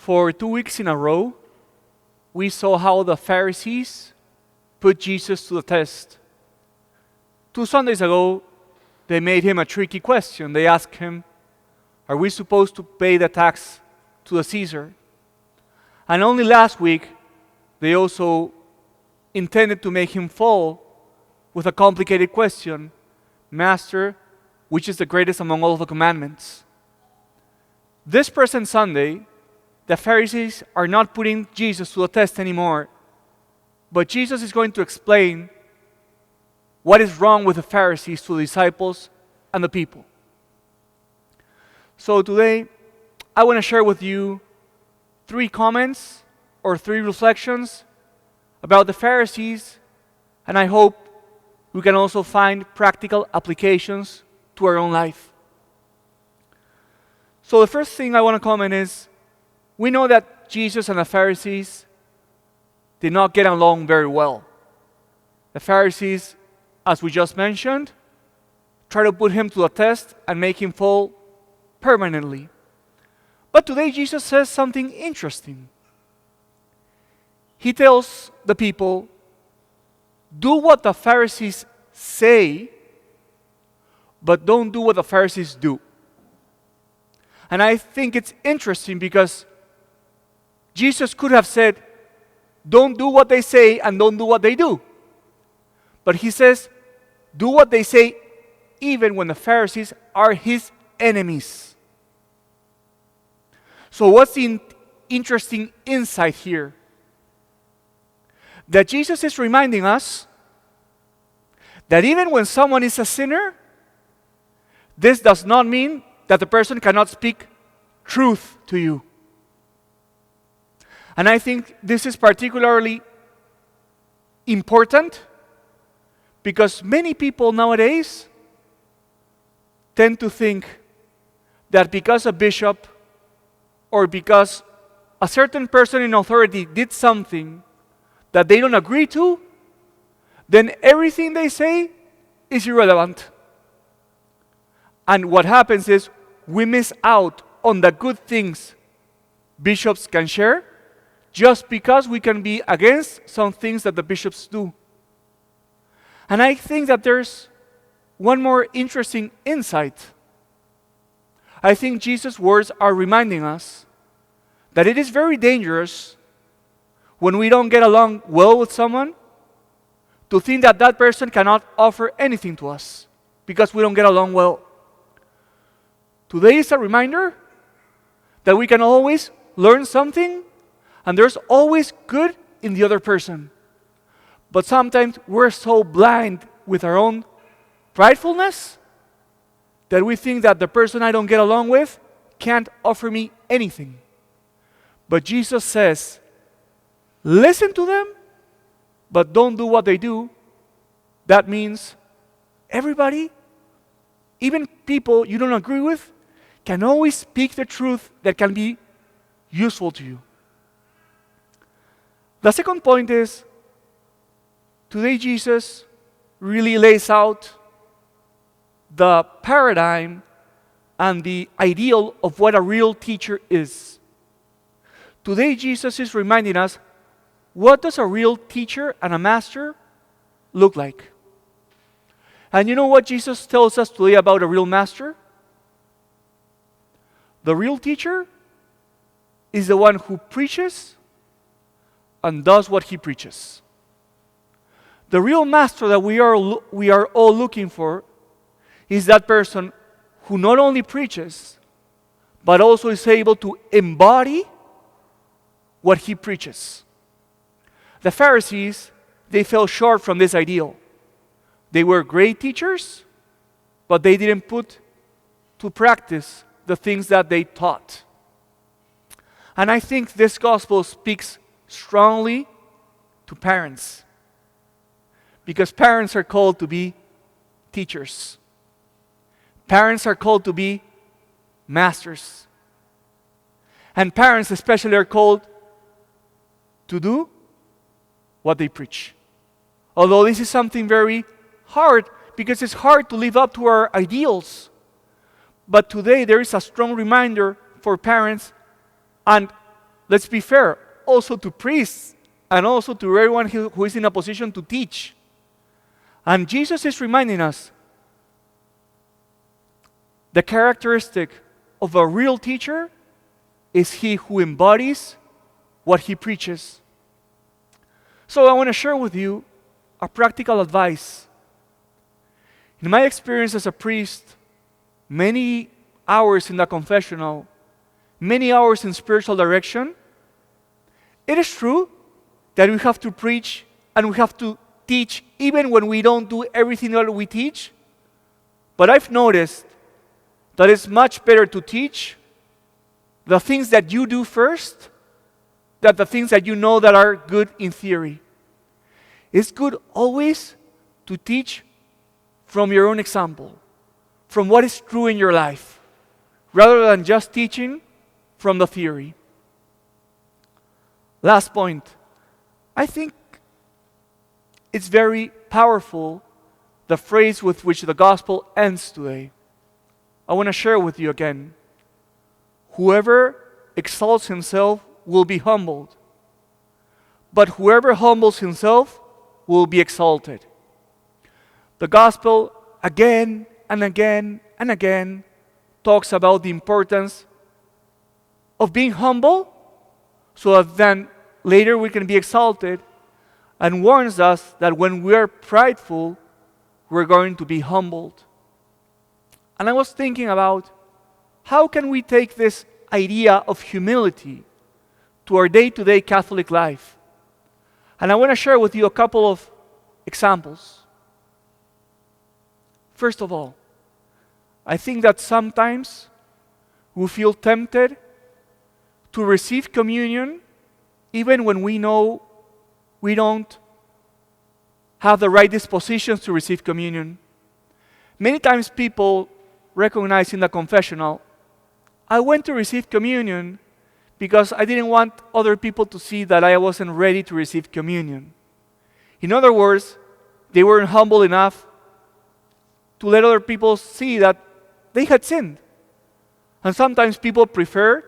For 2 weeks in a row, we saw how the Pharisees put Jesus to the test. 2 Sundays ago, they made him a tricky question. They asked him, are we supposed to pay the tax to the Caesar? And only last week, they also intended to make him fall with a complicated question. Master, which is the greatest among all the commandments? This present Sunday, the Pharisees are not putting Jesus to the test anymore, but Jesus is going to explain what is wrong with the Pharisees to the disciples and the people. So today, I want to share with you 3 comments or 3 reflections about the Pharisees, and I hope we can also find practical applications to our own life. So the first thing I want to comment is, we know that Jesus and the Pharisees did not get along very well. The Pharisees, as we just mentioned, try to put him to a test and make him fall permanently. But today Jesus says something interesting. He tells the people, do what the Pharisees say, but don't do what the Pharisees do. And I think it's interesting because Jesus could have said, don't do what they say and don't do what they do. But he says, do what they say even when the Pharisees are his enemies. So what's the interesting insight here? That Jesus is reminding us that even when someone is a sinner, this does not mean that the person cannot speak truth to you. And I think this is particularly important because many people nowadays tend to think that because a bishop or because a certain person in authority did something that they don't agree to, then everything they say is irrelevant. And what happens is we miss out on the good things bishops can share just because we can be against some things that the bishops do. And I think that there's one more interesting insight. I think Jesus' words are reminding us that it is very dangerous when we don't get along well with someone to think that that person cannot offer anything to us because we don't get along well. Today is a reminder that we can always learn something and there's always good in the other person. But sometimes we're so blind with our own pridefulness that we think that the person I don't get along with can't offer me anything. But Jesus says, listen to them, but don't do what they do. That means everybody, even people you don't agree with, can always speak the truth that can be useful to you. The second point is, today Jesus really lays out the paradigm and the ideal of what a real teacher is. Today Jesus is reminding us, what does a real teacher and a master look like? And you know what Jesus tells us today about a real master? The real teacher is the one who preaches and does what he preaches. The real master that we are all looking for is that person who not only preaches, but also is able to embody what he preaches. The Pharisees, they fell short from this ideal. They were great teachers, but they didn't put to practice the things that they taught. And I think this gospel speaks strongly to parents, because parents are called to be teachers. Parents are called to be masters. And parents especially are called to do what they preach. Although this is something very hard, because it's hard to live up to our ideals. But today there is a strong reminder for parents and let's be fair, also to priests and also to everyone who is in a position to teach. And Jesus is reminding us the characteristic of a real teacher is he who embodies what he preaches. So I want to share with you a practical advice. In my experience as a priest, many hours in the confessional, many hours in spiritual direction, it is true that we have to preach and we have to teach even when we don't do everything that we teach. But I've noticed that it's much better to teach the things that you do first than the things that you know that are good in theory. It's good always to teach from your own example, from what is true in your life, rather than just teaching from the theory. Last point. I think it's very powerful, the phrase with which the gospel ends today. I want to share with you again. Whoever exalts himself will be humbled, but whoever humbles himself will be exalted. The gospel again and again and again talks about the importance of being humble so that then later we can be exalted, and warns us that when we are prideful, we're going to be humbled. And I was thinking about how can we take this idea of humility to our day-to-day Catholic life. And I want to share with you a couple of examples. First of all, I think that sometimes we feel tempted to receive communion even when we know we don't have the right dispositions to receive communion. Many times people recognize in the confessional, I went to receive communion because I didn't want other people to see that I wasn't ready to receive communion. In other words, they weren't humble enough to let other people see that they had sinned. And sometimes people prefer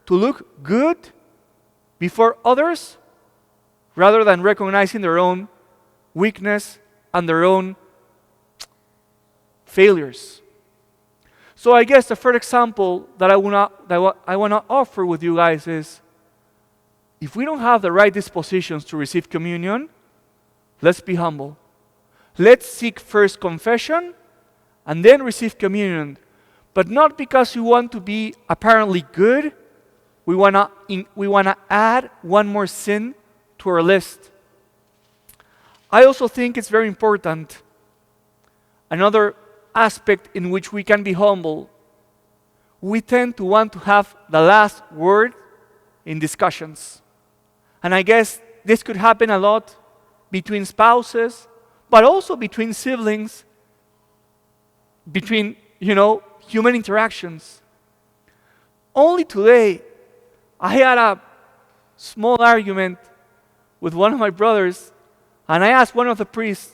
to look good before others rather than recognizing their own weakness and their own failures. So I guess the first example that I want to offer with you guys is, if we don't have the right dispositions to receive communion, let's be humble. Let's seek first confession and then receive communion. But not because we want to be apparently good. We want to add one more sin to our list. I also think it's very important, another aspect in which we can be humble. We tend to want to have the last word in discussions. And I guess this could happen a lot between spouses, but also between siblings, between, human interactions. Only today, I had a small argument with one of my brothers, and I asked one of the priests,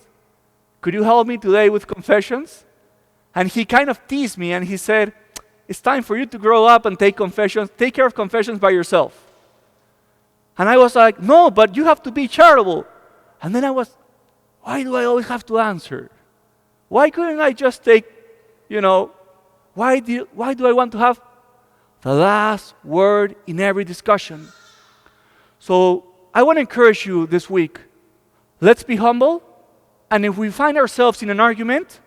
could you help me today with confessions? And he kind of teased me, and he said, it's time for you to grow up and take care of confessions by yourself. And I was like, no, but you have to be charitable. And then why do I always have to answer? Why couldn't I just take, why do I want to have the last word in every discussion? So I want to encourage you this week. Let's be humble. And if we find ourselves in an argument,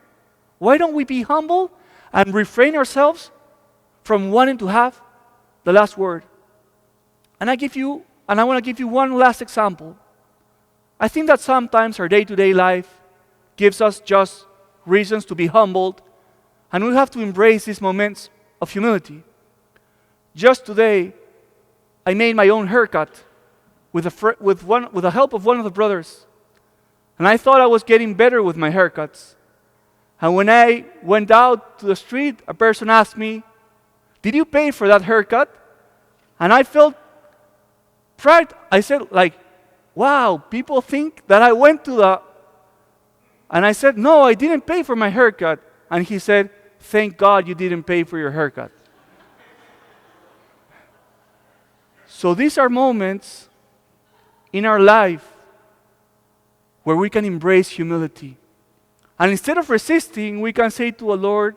why don't we be humble and refrain ourselves from wanting to have the last word? And I want to give you one last example. I think that sometimes our day-to-day life gives us just reasons to be humbled, and we have to embrace these moments of humility. Just today, I made my own haircut with the help of one of the brothers. And I thought I was getting better with my haircuts. And when I went out to the street, a person asked me, did you pay for that haircut? And I felt pride. I said, wow, people think that I went to the... And I said, no, I didn't pay for my haircut. And he said, thank God you didn't pay for your haircut. So these are moments in our life where we can embrace humility. And instead of resisting, we can say to the Lord,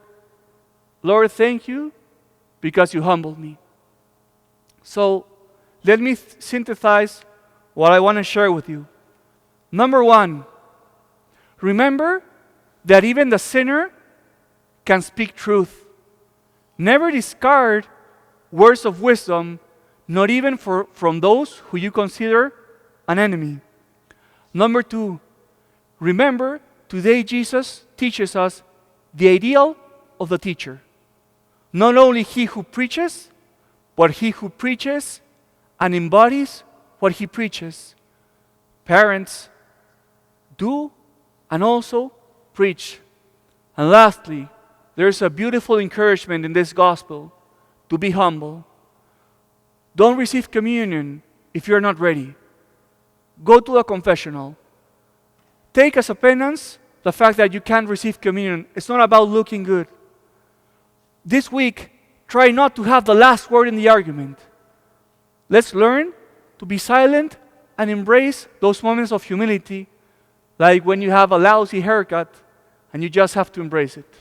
Lord, thank you because you humbled me. So let me synthesize what I want to share with you. Number one, remember that even the sinner can speak truth. Never discard words of wisdom, not even from those who you consider an enemy. Number two, remember today Jesus teaches us the ideal of the teacher. Not only he who preaches, but he who preaches and embodies what he preaches. Parents, do and also preach. And lastly, there's a beautiful encouragement in this gospel to be humble. Don't receive communion if you're not ready. Go to a confessional. Take as a penance the fact that you can't receive communion. It's not about looking good. This week, try not to have the last word in the argument. Let's learn to be silent and embrace those moments of humility, like when you have a lousy haircut and you just have to embrace it.